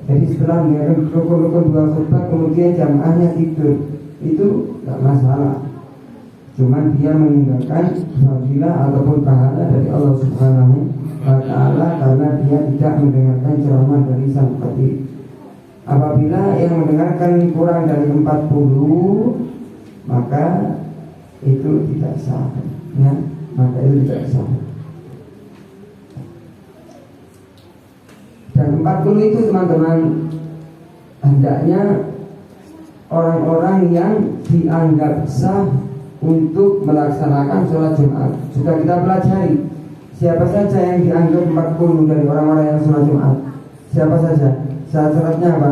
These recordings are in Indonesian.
Jadi setelah mendengarkan rukun-rukun 2 khutbah kemudian jamaahnya tidur, itu tidak masalah. Cuman dia meninggalkan fadilah ataupun pahala dari Allah Subhanahu wa Ta'ala karena dia tidak mendengarkan ceramah dari sang khatib. Apabila yang mendengarkan kurang dari 40, maka itu tidak sah, ya, maka itu tidak sah. Dan 40 itu teman-teman hendaknya orang-orang yang dianggap sah untuk melaksanakan sholat Jumat. Sudah kita pelajari siapa saja yang dianggap 40 dari orang-orang yang sholat Jumat. Siapa saja? Syarat-syaratnya apa?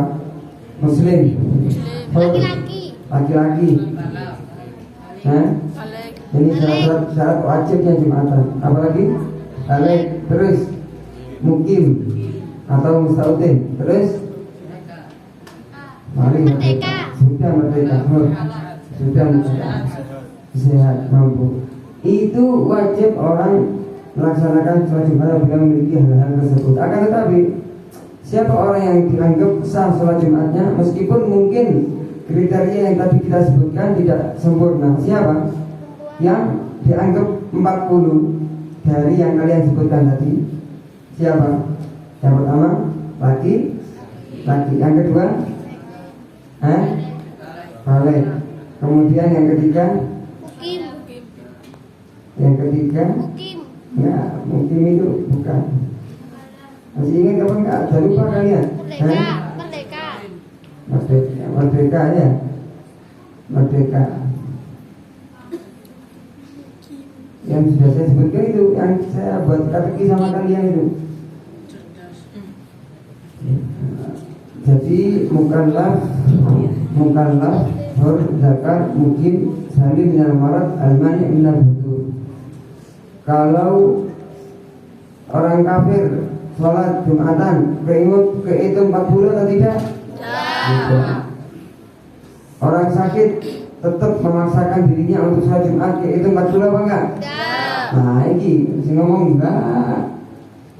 Muslim, laki-laki. Ini syarat wajibnya Jumatan. Apalagi? Balik. Terus mukim atau mustautin. Terus mari merdeka. Sudah merdeka. Sudah merdeka. Sehat, mampu. Itu wajib orang melaksanakan sholat Jumat apabila memiliki hal-hal tersebut. Akan tetapi siapa orang yang dianggap sah sholat Jumatnya meskipun mungkin kriteria yang tadi kita sebutkan tidak sempurna? Siapa? Yang dianggap 40 dari yang kalian sebutkan tadi. Siapa? Yang pertama laki. Yang kedua balik. Kemudian yang ketiga enggak, mungkin itu bukan. Masih ingat apa enggak? Ada lupa kalian? Merdeka ya. Merdeka. Yang sudah saya sebutkan itu, yang saya buat strategi sama kalian itu. Jadi mukallaf, hur, zakar, mukim, salim minal marad, almani minal budur. Kalau orang kafir sholat Jumatan kehitung 40 atau tidak? Tidak. Orang sakit tetap memaksakan dirinya untuk sholat Jumat kehitung 40 apa enggak? Tidak. Nah ini mesti ngomong enggak,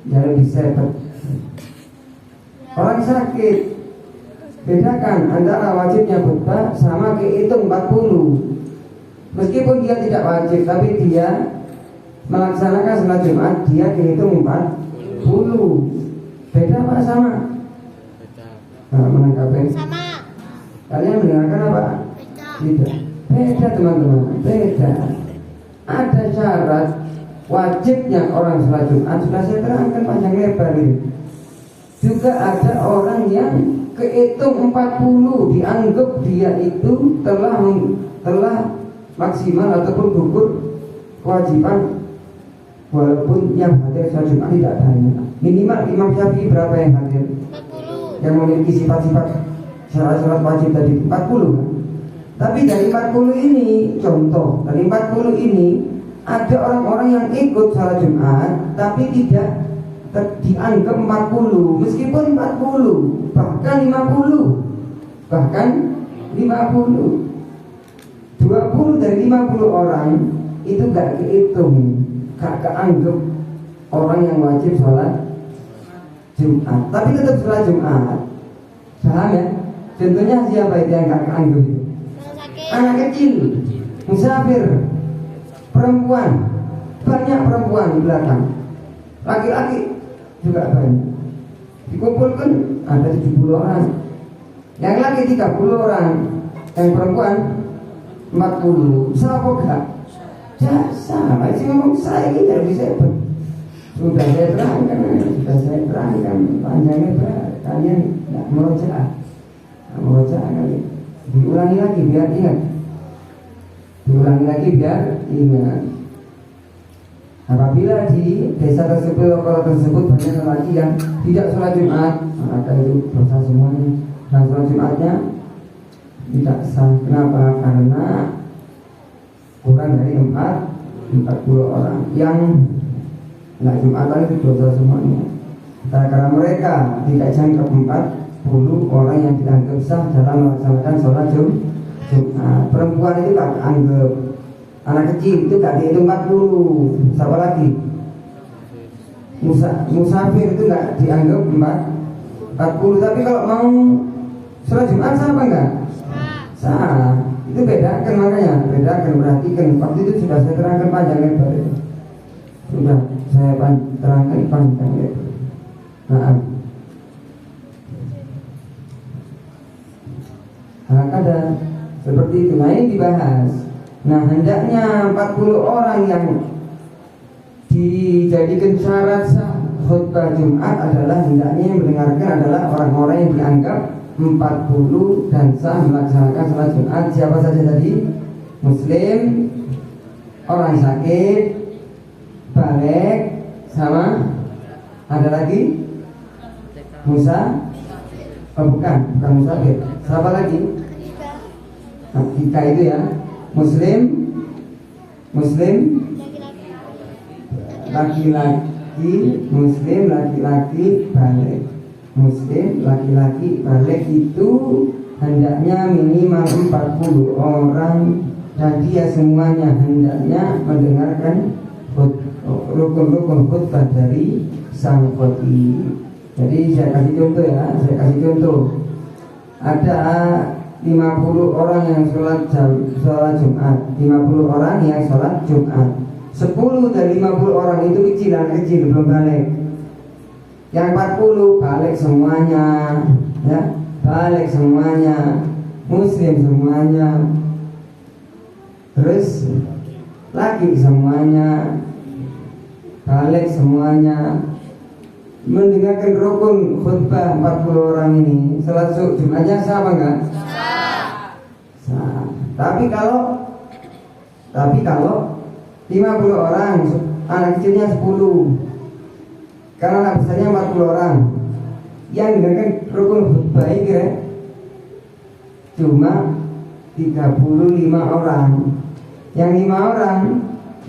jangan disebut. Orang sakit, bedakan antara wajibnya khutbah sama kehitung 40. Meskipun dia tidak wajib, tapi dia melaksanakan sholat Jumat, dia kehitung 40. Beda apa sama? Nah, menangkapnya Sama. kalian mendengarkan apa? Tidak. Beda teman-teman, beda. Ada syarat wajibnya orang sholat Jumat, sudah saya terangkan panjang lebar ini. Juga ada orang yang kehitung 40, dianggap dia itu telah maksimal ataupun gugur kewajiban, walaupun yang hadir sholat Jumat tidak banyak. Minimal Imam Syafi'i berapa yang hadir? 40. Yang memiliki sifat-sifat syarat-syarat wajib tadi 40 kan? Tapi dari 40 ini, contoh dari 40 ini ada orang-orang yang ikut sholat Jumat tapi tidak dianggap 40, meskipun 40, bahkan 50, 20 dari 50 orang itu gak kehitung, gak keanggap orang yang wajib sholat Jumat, tapi tetap sholat Jumat. Paham ya? Contohnya siapa itu yang gak keanggap itu? Anak kecil, musafir, perempuan, banyak perempuan di belakang, laki-laki juga banyak. Dikumpulkan ada 70 orang, yang laki 30 orang, yang perempuan 40. Siapa gak? Jasa, masih ngomong saya ini tidak bisa. Sudah saya terangkan panjangnya berat. Kalian tidak merojaah kali. Diulangi lagi biar ingat. Apabila di desa tersebut, lokal tersebut banyak lelaki yang tidak sholat Jumat, maka itu dosa semuanya. Dan sholat Jumatnya tidak sah. Kenapa? Karena kurang dari 40 orang yang nggak Jumatan itu dosa semuanya. Karena mereka tidak jangkep 40 orang yang dianggap sah dalam melaksanakan sholat Jumat. Perempuan itu tak anggap, anak kecil itu gak dihitung 40. Siapa lagi? Musafir itu gak dianggap 40. 40. Tapi kalau mau sholat Jumat sah apa enggak? Sah. Itu bedakan, makanya bedakan, perhatikan. Waktu itu sudah saya terangkan panjang lebar itu. Sudah saya terangkan panjang lebar. Nah, ada seperti itu. Nah, ini dibahas. Nah, hendaknya 40 orang yang dijadikan syarat sah khutbah Jumat adalah hendaknya yang mendengarkan adalah orang-orang yang dianggap 40 dan sah melaksanakan salat Jumat. Siapa saja tadi? Muslim, orang sakit, balik, sama ada lagi bukan musafir. Siapa lagi? Kita itu ya. Muslim, laki-laki, Muslim laki-laki balik. Muslim laki-laki balik itu hendaknya minimal 40 orang dan dia semuanya hendaknya mendengarkan rukun-rukun khutbah dari sang khatib. Jadi saya kasih contoh. Ada 50 orang yang sholat Jumat, 50 orang yang sholat Jumat. 10 dari 50 orang itu kecil belum balik. Yang 40 balik semuanya, ya, balik semuanya, Muslim semuanya, terus laki semuanya, balik semuanya, mendengarkan rukun khutbah 40 orang ini. Salat Jumatnya sah apa enggak? Sah. Tapi kalau 50 orang, anak kecilnya 10, karena anak besarnya 40 orang, yang dengarkan rukun khutbah ini cuma 35 orang. Yang 5 orang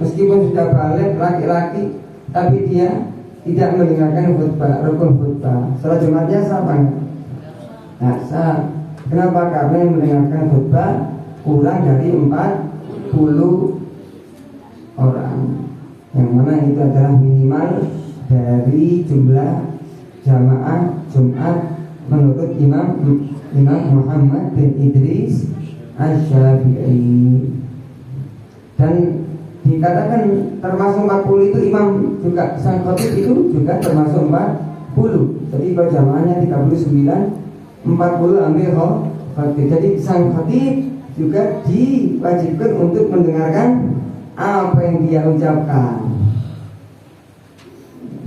meskipun sudah balik laki-laki, tapi dia tidak mendengarkan rukun khutbah. Salat Jumatnya sah apa enggak? Nah, sah. Kenapa? Karena yang mendengarkan khutbah kurang dari 40 orang, yang mana itu adalah minimal dari jumlah jamaah Jumat menurut Imam Muhammad bin Idris Asy-Syafi'i. Dan dikatakan termasuk 40 itu imam juga, sang khatib itu juga termasuk 40. Jadi kalau jamaahnya 39, 40 ambil khatib. Jadi sang khatib juga diwajibkan untuk mendengarkan apa yang dia ucapkan.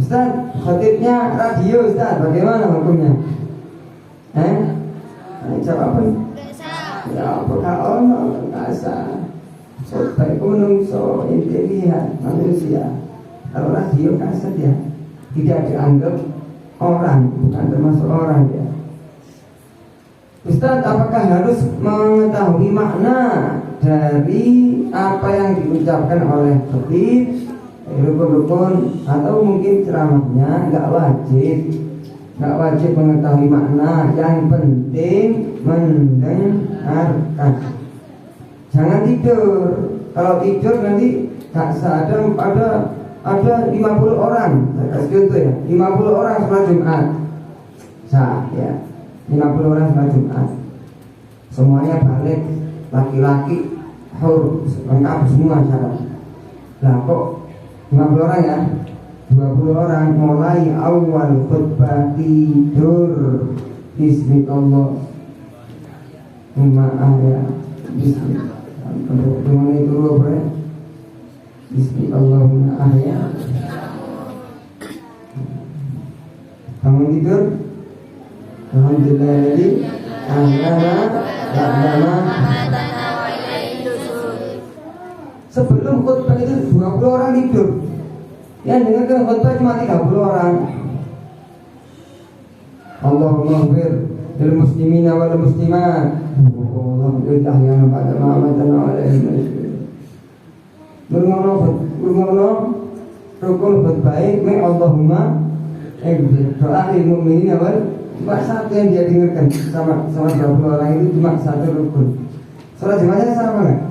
Ustaz, khatibnya radio Ustaz, bagaimana hukumnya? Jawab apa? Ya, apakah ono kasa? Khutbah itu menungso intellihat manusia. Kalau radio kaset ya tidak dianggap orang, bukan termasuk orang ya. Ustaz, apakah harus mengetahui makna dari apa yang diucapkan oleh khatib, rukun-rukun, atau mungkin ceramahnya? Nggak wajib mengetahui makna, yang penting mendengarkan. Jangan tidur. Kalau tidur nanti tak ada 50 orang. Saya kasih contoh ya, 50 orang sholat Jumat sah ya, 50 orang sholat Jumat, semuanya balik, laki-laki, lengkap semua syarat. Lah kok 50 orang ya, 20 orang mulai awal khutbah tidur, bismillah, ya, bismillah. Dengan itu apa ya? Bismillahirrahmanirrahim ya. Bangun tidur, alhamdulillah jadi sebelum khutbah itu 20 orang tidur. Yang dengarkan khutbah cuma 30 orang. Allahumma ighfir lil muslimina wal muslimat. Allahumma pada ma'amatana wa alaihi Bermono rukun berbaik me Allahumma doa lil mu'minina wal, cuma satu yang dia dengarkan sama 20 orang itu, cuma satu rukun. Salat Jumatnya sah apa enggak?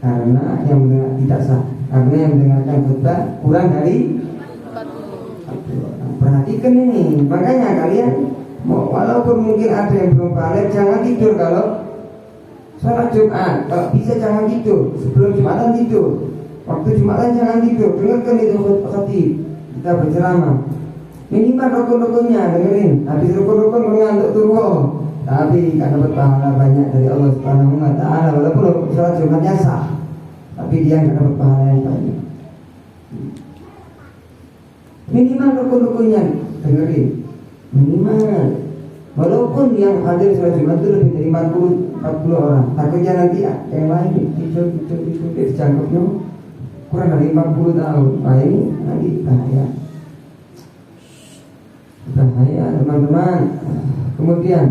Karena yang mendengar tidak sah, karena yang mendengarkan khutbah kurang dari 40 orang. perhatikan ini. Makanya kalian walaupun mungkin ada yang belum balik, jangan tidur kalau sholat Jumat. Kalau bisa jangan tidur sebelum Jumatan, tidur waktu Jumatan jangan tidur. Dengarkan itu khatib kita berceramah, minimal rukun-rukunnya dengerin. Habis rukun-rukun mengantuk turun, tapi kan dapat pahala banyak dari Allah Subhanahu wa taala. Walaupun sholat Jumatnya sah, tapi dia nggak dapat pahala yang banyak. Minimal rukun-rukunnya dengerin, minimal. Walaupun yang hadir sholat Jumat itu lebih dari 40 orang, takutnya nanti yang lain tidur dijangkupnya kurang dari 40 tahun. Nah ini nanti bahaya teman-teman. Kemudian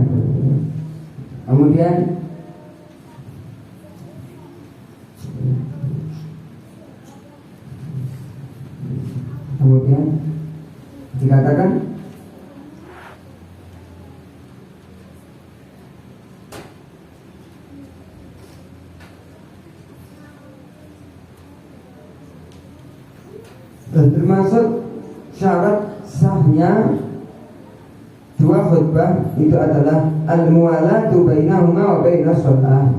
dikatakan termasuk syarat sahnya dua khutbah itu adalah al-muwalatu bainahuma wa bainas shalah,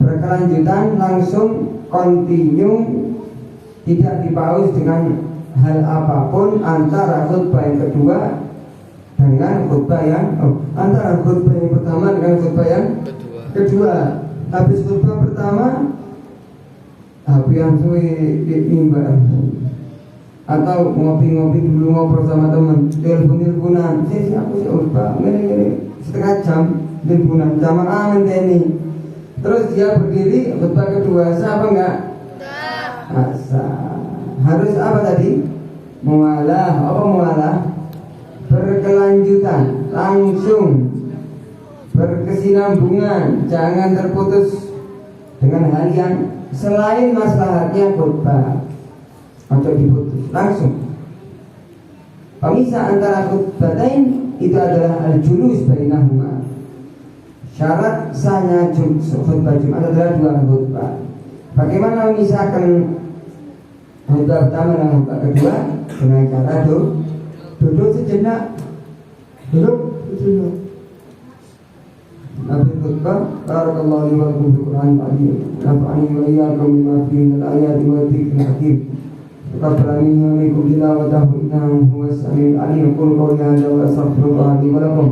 berkelanjutan langsung kontinu, tidak dipaus dengan hal apapun antara khutbah yang kedua dengan khutbah yang antara khutbah yang pertama dengan khutbah yang kedua. Habis khutbah pertama yang suwe di mimbar atau ngopi-ngopi dulu, ngobrol sama teman, telepon-teleponan, aku sih khutbah ini setengah jam teleponan sama aman ini. Terus dia berdiri khutbah kedua, sah apa enggak? Sah. Harus apa tadi? Mualah. Apa mualah? Berkelanjutan, langsung, berkesinambungan, jangan terputus dengan hal yang selain maslahatnya khutbah atau diputus langsung. Pemisah antara khutbatain itu adalah al-julus bainahuma. Syarat sahnya khutbah Jumat adalah dua khutbah. Bagaimana memisahkan khutbah pertama dan khutbah kedua? Dengan cara duduk sejenak. Nabi khutbah, barakallahu li wa lakum bil Qur'an al-azim, nafa'ani wa iyyakum bima fihi min al-ayati wa dzikril hakim. Taqabbal minkum tilawatahu innahu huwas samiul alim. Qul qawli hadza wa astaghfirullah li wa lakum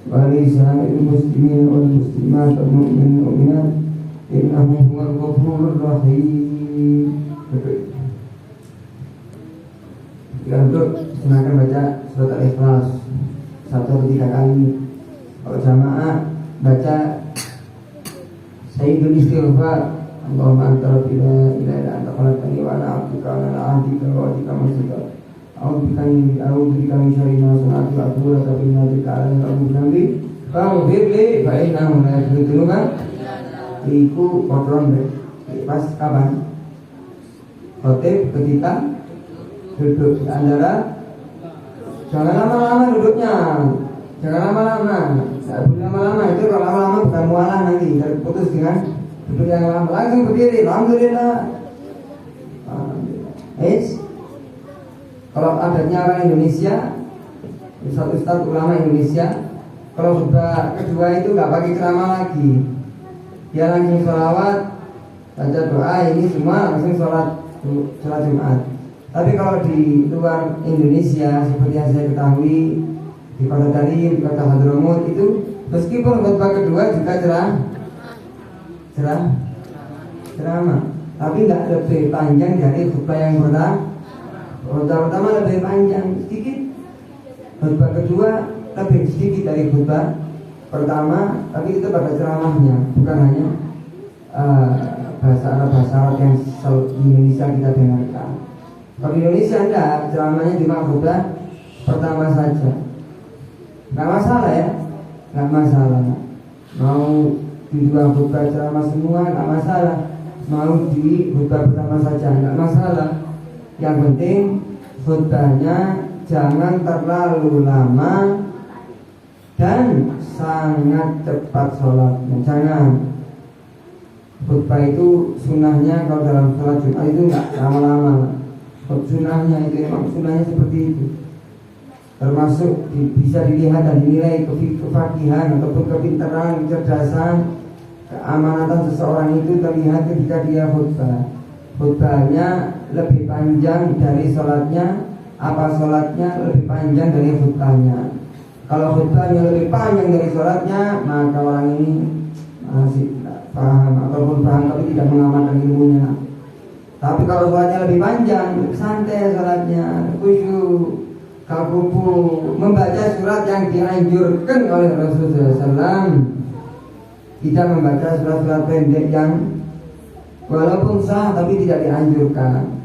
wa li sa'iril muslimin wal muslimat wal mu'minin wal mu'minat innahu huwal ghafurur rahim. Kita untuk silakan baca surat Al-Ikhlas 1 atau 3 kali. Kalau jamaah baca Sayyidul Istighfar, Allahumma anta rabbi la ilaha illa anta khalaqtani wa ana 'abduka wa ana 'abdika wa atika masjidka. A'udzu bika min syarri ma sana'tu wa atubu ilaika bi ni'matika 'alaiya wa bi dhanbi faghfir li fa innahu la yaghfiru dzunuba. Iku kontrol pas kapan? Khotib ketika duduk di antara, jangan lama-lama duduknya, jangan lama-lama, tidak boleh lama-lama. Itu kalau lama-lama bukan mualah, nanti terputus dengan duduk yang lama. Langsung berdiri, alhamdulillah. Kalau adanya orang Indonesia, satu ustaz ulama Indonesia, kalau khutbah kedua itu nggak pakai ceramah lagi, dia langsung sholawat, baca doa, ini semua langsung sholat Jumat. Tapi kalau di luar Indonesia seperti yang saya ketahui, di kota Tarim, di kota Hadramut itu meskipun khutbah kedua juga ceramah, tapi nggak lebih panjang dari khutbah yang pertama. Khutbah pertama lebih panjang sedikit, khutbah kedua lebih sedikit dari khutbah pertama, tapi itu pada ceramahnya, bukan hanya bahasa Arab yang di Indonesia kita dengarkan. Kalau di Indonesia enggak, ceramahnya cuma khutbah pertama saja. Enggak masalah ya, enggak masalah. Mau di dua khutbah ceramah semua enggak masalah. Mau di khutbah pertama saja enggak masalah. Yang penting khutbahnya jangan terlalu lama dan sangat cepat sholatnya. Jangan. Khutbah itu sunnahnya kalau dalam sholat Jumat itu enggak lama-lama. Sunnahnya itu memang sunnahnya seperti itu. termasuk bisa dilihat dan dinilai kefakihan ataupun kepintaran, kecerdasan, keamanatan seseorang itu terlihat ketika dia khutbah. Khutbahnya lebih panjang dari sholatnya, apa sholatnya lebih panjang dari khutbahnya. Kalau khutbahnya lebih panjang dari sholatnya, maka orang ini masih paham ataupun paham tapi tidak mengamalkan ilmunya. Tapi kalau sholatnya lebih panjang, santai sholatnya, khusyuk, kakupu, membaca surat yang dianjurkan oleh Rasulullah SAW, tidak membaca surat-surat pendek yang walaupun sah tapi tidak dianjurkan.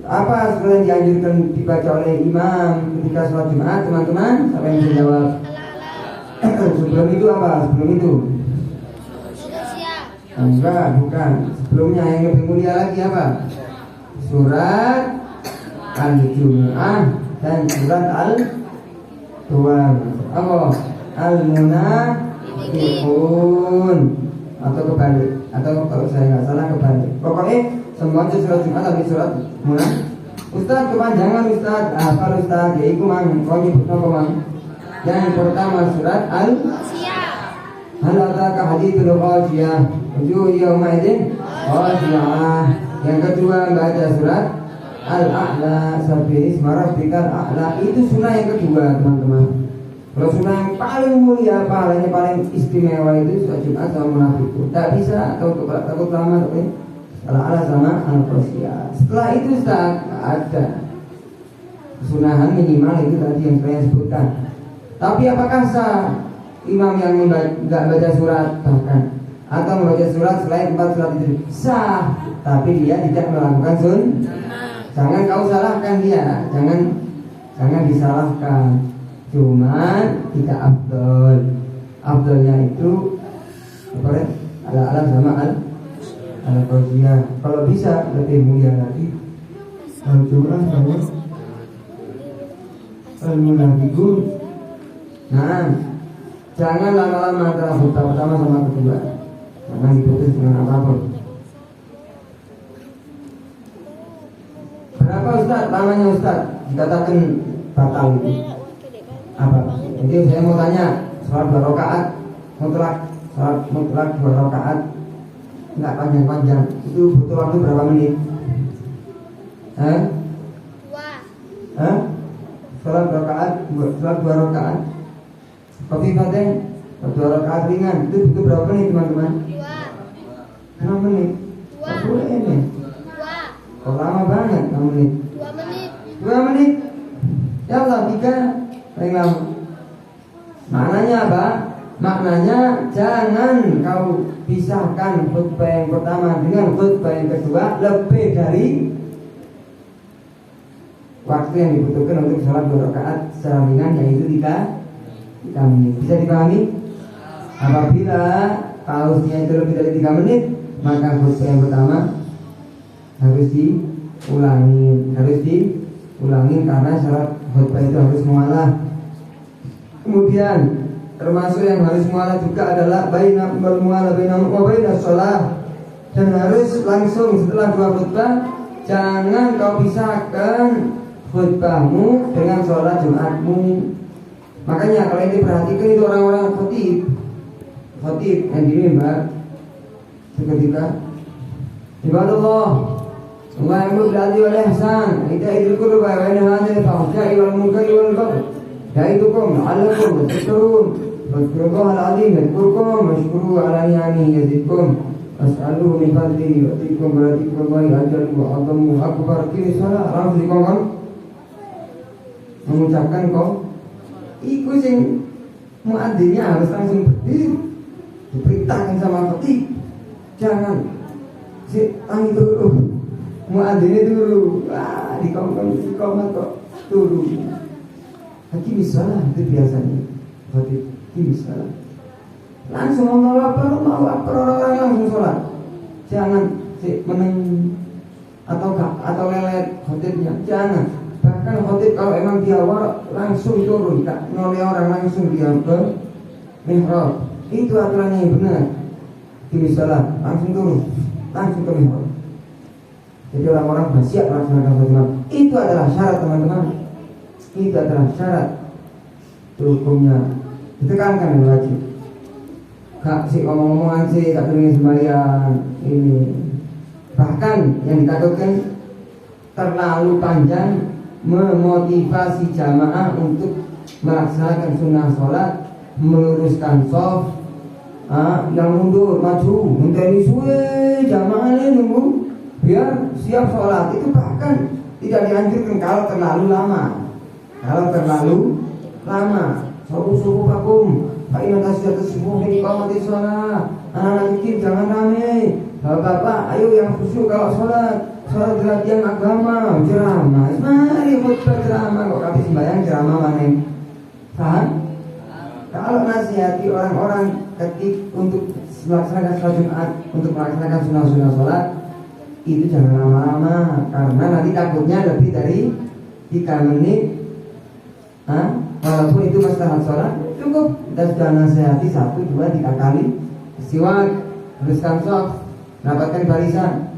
Apa surat yang dianjurkan dibaca oleh imam ketika sholat Jumat, teman-teman? Siapa yang bisa jawab? Sebelum itu apa? Sebelum itu? Enggak, bukan. Sebelumnya yang lebih mulia lagi apa? Surat Al-Jumu'ah dan surat Al-Duan. Apa? Al-Munafiqun atau kebalik, atau kalau saya nggak salah kebalik. Pokoknya semua surat Jumat tapi surat Munafiqun. Ustaz kepanjangan Ustaz, apa Ustaz? Ya iku mang, kau nyebut apa mang? Yang pertama surat Hal ataka hadithul Ghashiyah wujuh yawmaidin khashiyah. Yang kedua baca surat Al-A'la, sabbihi isma rabbikal a'la. Itu sunnah yang kedua, teman-teman. Kalau sunnah yang paling mulia, pahalanya paling istimewa itu surat Jumat sama Munafiqun. Tak bisa, takut lama tapi Al-A'la sama Al-Ghashiyah. Setelah itu Ustaz ada sunnahan minimal itu tadi yang saya sebutkan. Tapi apakah sah imam yang nggak baca surat bahkan atau membaca surat selain 4 surat itu? Sah, tapi dia tidak melakukan jangan kau salahkan dia, jangan disalahkan. Cuman tidak afdol. Afdolnya itu apa ya? Al-A'la sama Al-Ghashiyah. Kalau bisa lebih mulia lagi Al-Jumu'ah sama Al-Munafiqun. Nah, jangan lama-lama antara khutbah pertama sama kedua. Jangan diputus dengan apapun. Berapa Ustaz? Lamanya Ustaz dikatakan batal itu apa? Jadi saya mau tanya, sholat 2 rakaat mutlak, sholat mutlak 2 rakaat nggak panjang-panjang, itu butuh waktu berapa menit? Sholat 2 rakaat, sholat 2 rakaat Khafifatan, 2 rakaat ringan, itu butuh berapa menit teman-teman? 6 menit. 2 ini. Oh, lama banget 6 menit. 2 menit. Ya Allah, 3 paling lama. Maknanya apa? Maknanya jangan kau pisahkan khutbah yang pertama dengan khutbah yang kedua lebih dari waktu yang dibutuhkan untuk sholat 2 rakaat secara ringan, yaitu 3 menit. Bisa dipahami? Apabila pausnya itu lebih dari 3 menit, maka khutbah yang pertama harus diulangi karena syarat khutbah itu harus mualah. Kemudian termasuk yang harus mualah juga adalah mualah baina shalah, dan harus langsung setelah 2 khutbah jangan kau pisahkan khutbahmu dengan sholat Jumatmu. Makanya kalau ini perhatikan itu orang-orang khotib yang di mimbar seketika ibadallah Allah yang berarti oleh ihsan kita idul qurba wa yanha 'anil fahsya'i wal munkari wal baghi yaidukum la'allakum tashkurun wadhkurullaha al-'azim yadhkurkum washkuru 'ala ni'amihi yazidkum was'aluhu min fadlihi yu'tikum wa dzikrullahi ajallu wa 'azzamu akbar. Kini salah langsung dikongkon mengucapkan kau iku sing muadzinnya harus langsung berdiri, diperintahkan sama khatib. Jangan si tangi dulu, muadzinnya dulu, dikongkon kok dulu. Hakim salah itu biasanya khatib, hakim salah langsung Allah Akbar, orang langsung sholat. Jangan si meneng atau lelet khatibnya, jangan. Bahkan khotib kalau emang dia langsung turun, tak noleh orang, langsung dia ke mihrab. Itu aturannya yang benar. Misalnya langsung turun, langsung ke mihrab. Jadi orang-orang bersiap melaksanakan sholat. Itu adalah syarat teman-teman. itu adalah syarat hukumnya ditekankan yang wajib. Gak sih ngomong-ngomongan sih, gak pengen sembahyang ini. Bahkan yang ditakutkan terlalu panjang memotivasi jamaah untuk melaksanakan sunnah sholat, meluruskan shaf, yang mundur maju, menteri suwe jamaahnya nunggu biar siap sholat. Itu bahkan tidak dianjurkan kalau terlalu lama. Kalau terlalu lama, subuh vakum, Pak Inata sudah subuh ini kau mati sholat. Anak-anak kecil jangan rame. Bapak-bapak, ayo yang khusyuk kalau sholat latihan agama, ceramah. Mari khutbah ceramah, kok habis sembahyang ceramah mana? Paham? Kalau nasihati orang-orang untuk melaksanakan sholat Jumat, untuk melaksanakan sunnah-sunnah sholat, itu jangan lama-lama, karena nanti takutnya lebih dari 3 menit. Walaupun itu maslahat sholat, cukup kita sudah nasihati 1, 2, 3 kali. Istiwa, teruskan shaf, dapatkan barisan.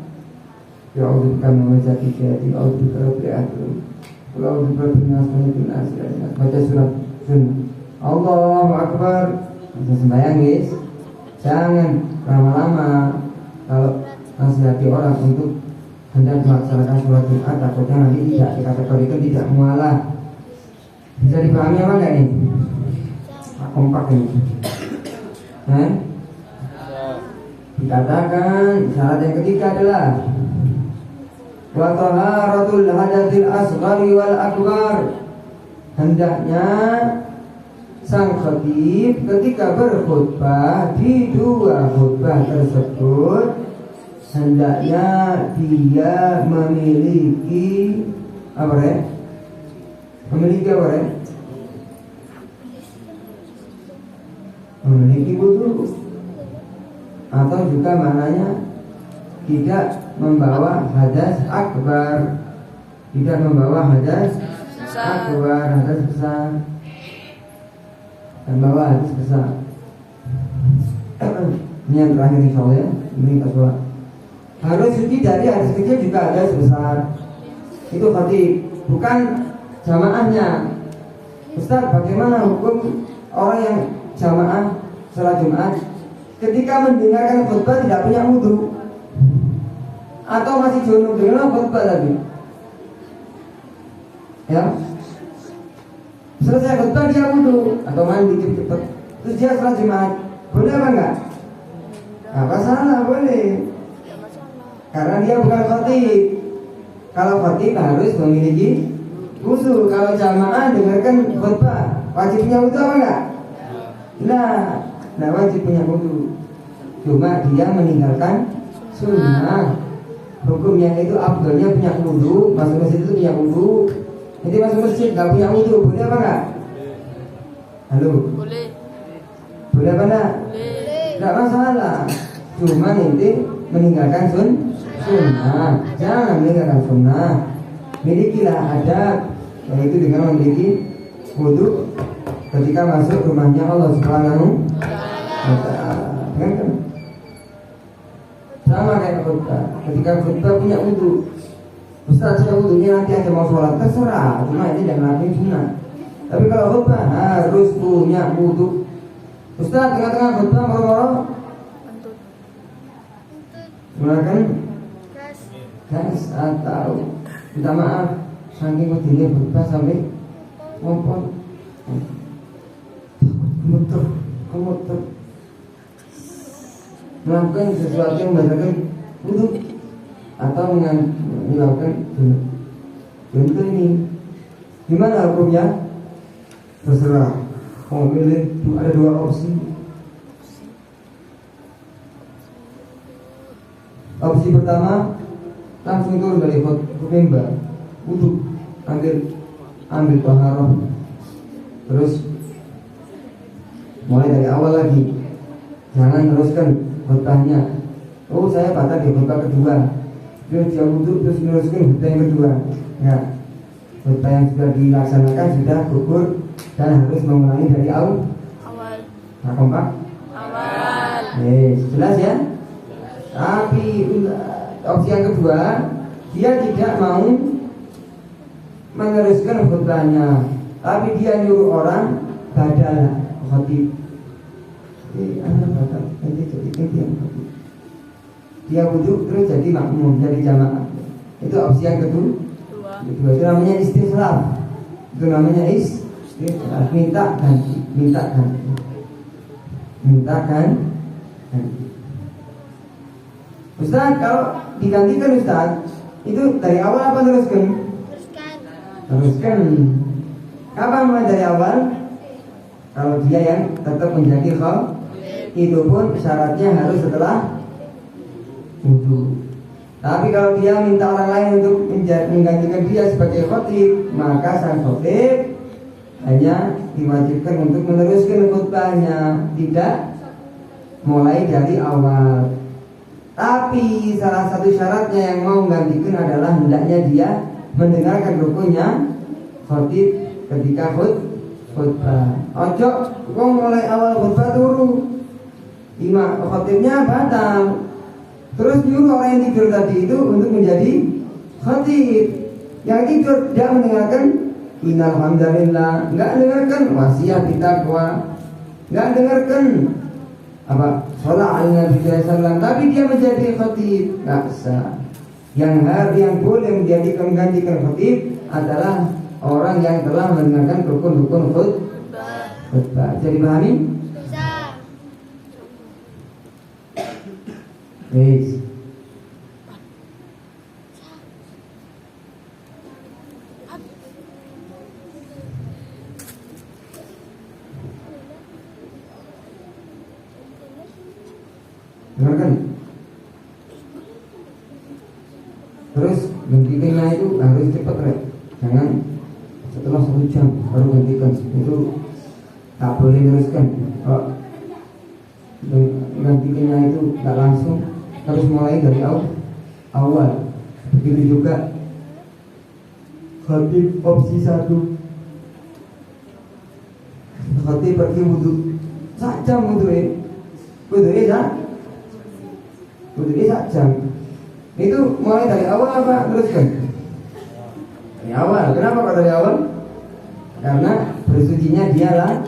Ya Allah, kami menjadi jadi Allah berkata, Allah berkata, baca surat sunnah. Allahu Akbar. Bisa sembahyang guys. Jangan lama-lama. Kalau nasihati orang untuk hendak melaksanakan sholat Jumat, takutnya nanti tidak dikategorikan tidak mualah. Bisa dipahami apa enggak nih? Kompak ini. Dikatakan syarat yang ketiga adalah wa taharatul hadatsil asghari wal akbar. Hendaknya sang khatib ketika berkhutbah di 2 khutbah tersebut, hendaknya dia memiliki apa ya? Memiliki apa ya? Memiliki wudu, atau juga maknanya tidak membawa hadas akbar, tidak membawa hadas akbar, hadas besar, dan bawa hadas besar. Ini yang terakhir insyaallah ya. Ini kasih. Harus suci dari hadas kecil juga hadas besar. Itu khatib, bukan jamaahnya. Ustaz, bagaimana hukum orang yang jamaah sholat Jumat ketika mendengarkan khutbah tidak punya wudu, atau masih junub dengan khutbah tadi? Ya, selesai khutbah dia wudu atau mandi cepet-cepet, terus dia sholat Jumat, boleh apa enggak? Apa salah? Boleh, karena dia bukan khatib. Kalau khatib harus memiliki wudu. Kalau jamaah dengarkan khutbah, wajibnya wudu apa enggak? Nah, wajib punya wudu. Cuma dia meninggalkan sunnah. Hukumnya itu abdulnya punya wudu, masuk masjid itu punya wudu. Jadi masuk masjid nggak punya wudu, boleh apa enggak? Halo? Boleh. Boleh apa enggak? Boleh. Enggak masalah. Cuma nanti meninggalkan sunnah. Jangan meninggalkan sunnah. Milikilah adab, yaitu dengan memiliki wudu ketika masuk rumahnya Allah Subhanahu wa ta'ala. Sama kayak khutbah. Ketika khutbah punya wudu, Ustaz saya wudunya nanti aja mau sholat, terserah. Cuma ini jangan lakuin sunnah. Tapi kalau khutbah harus punya wudu. Ustaz tengah-tengah khutbah moro-moro gunakan gas atau minta maaf saking wedine khutbah sampai ngompol komuter melakukan sesuatu yang membatalkan wudu atau melakukan contoh ini. Gimana hukumnya? Terserah. Mau milih ada 2 opsi. Opsi pertama, langsung turun dari mimbar, wudu, ambil taharah, terus mulai dari awal lagi. Jangan teruskan khutbahnya. Oh, saya patah di khutbah kedua, terus dia wudu terus teruskan khutbah yang kedua. Enggak. Khutbah yang sudah dilaksanakan sudah gugur dan harus mengulangi dari awal. Nah, kompak? Awal. Jelas ya? Tapi opsi yang kedua, dia tidak mau meneruskan khutbahnya, tapi dia nyuruh orang badal khotib. Batal, nanti jadi yang khotib. Dia wudhu terus jadi makmum, jadi jamaah. Itu opsi yang kedua. Itu namanya istikhlaf. Itu namanya istikhlaf. Minta ganti. Ustaz, kalau digantikan Ustaz, itu dari awal apa teruskan? Teruskan. Kapan mulai dari awal? Kalau dia yang tetap menjadi khatib, itu pun syaratnya harus setelah wudhu. Tapi kalau dia minta orang lain untuk menggantikan dia sebagai khatib, maka sang khatib hanya diwajibkan untuk meneruskan khutbahnya, tidak mulai dari awal. Tapi salah satu syaratnya yang mau menggantikan adalah hendaknya dia mendengarkan rukunnya khatib ketika khutbah. Ojo kok mulai awal khutbah turu, imam khatibnya batal, terus nyuruh orang yang tidur tadi itu untuk menjadi khatib. Yang tidur tidak mendengarkan innal hamdalillah, enggak dengarkan wasiat bitaqwa, enggak dengarkan apa salat ala Nabi sallallahu, tapi dia menjadi khatib, enggak sah. Yang boleh menggantikan khatib adalah orang yang telah mendengarkan rukun-rukun khutbah. Jadi pahami? Yes. Dengarkan. Terus gantikannya itu harus cepat, Rek. Jangan setelah 1 jam baru gantikan. Itu tak boleh teruskan. Kalau gantikannya itu tak langsung, harus mulai dari awal. Begitu juga khatib opsi 1. Khatib pergi wudhu, 1 jam wudhunya sak jam. Itu mulai dari awal apa teruskan? Dari awal. Kenapa kok dari awal? Karena bersucinya dialah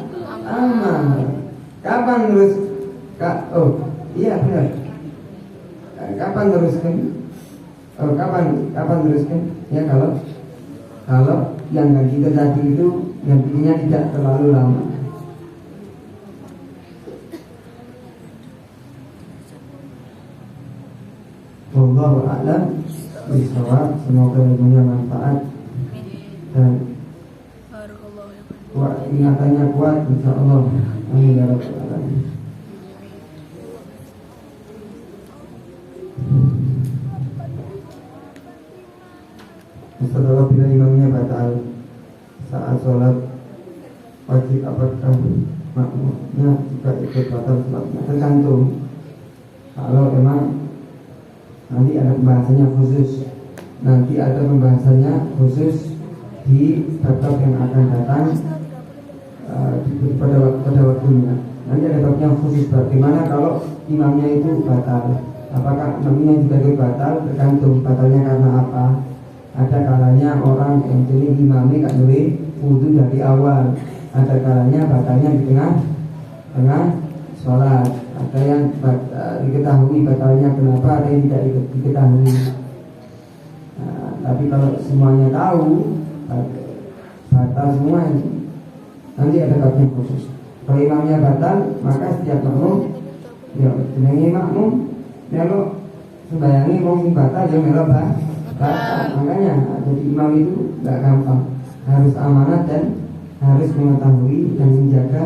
amal. Kapan terus? Iya benar. Kapan teruskan? Kapan teruskan? Ya kalau yang ganti tadi itu gantinya tidak terlalu lama. Wallahu a'lam bishawab. Semoga ilmunya manfaat dan ingatannya kuat insyaallah. Amin ya rabbal alamin. Setelah bila imamnya batal saat sholat wajib apakah makmumnya juga ikut batal sholatnya? Tergantung. Kalau emang nanti ada pembahasannya khusus di bab yang akan datang pada waktunya. Nanti ada babnya khusus bagaimana kalau imamnya itu batal. Apakah imamnya juga ikut batal? Tergantung batalnya karena apa. Ada kalanya orang yang jadi imami gak boleh wudhu dari awal. Ada kalanya batalnya di tengah sholat. Ada yang diketahui batalnya kenapa, ada yang tidak diketahui. Tapi kalau semuanya tahu batal semua, nanti ada babnya khusus. Kalau imamnya batal, maka setiap makmum ya jenenge makmum melo sembayangi wong batal ya melo batal. Makanya jadi imam itu nggak gampang, harus amanat dan harus mengetahui dan menjaga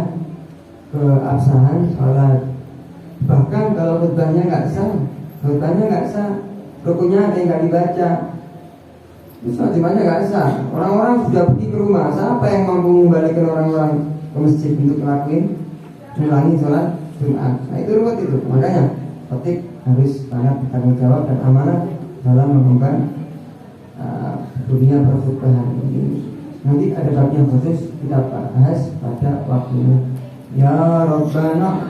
keabsahan sholat. Bahkan kalau khutbahnya nggak sah, rukunya ada yang nggak dibaca, sholatnya nggak sah. Orang-orang sudah pergi ke rumah, siapa yang mampu membalikkan orang-orang ke masjid untuk mengulangi sholat Jumat? Nah itu ruwet itu. Makanya khatib harus sangat bertanggung jawab dan amanah dalam mengemban dunia perkhutbahan ini. Nanti ada babnya khusus kita bahas pada waktunya. Ya Rabbana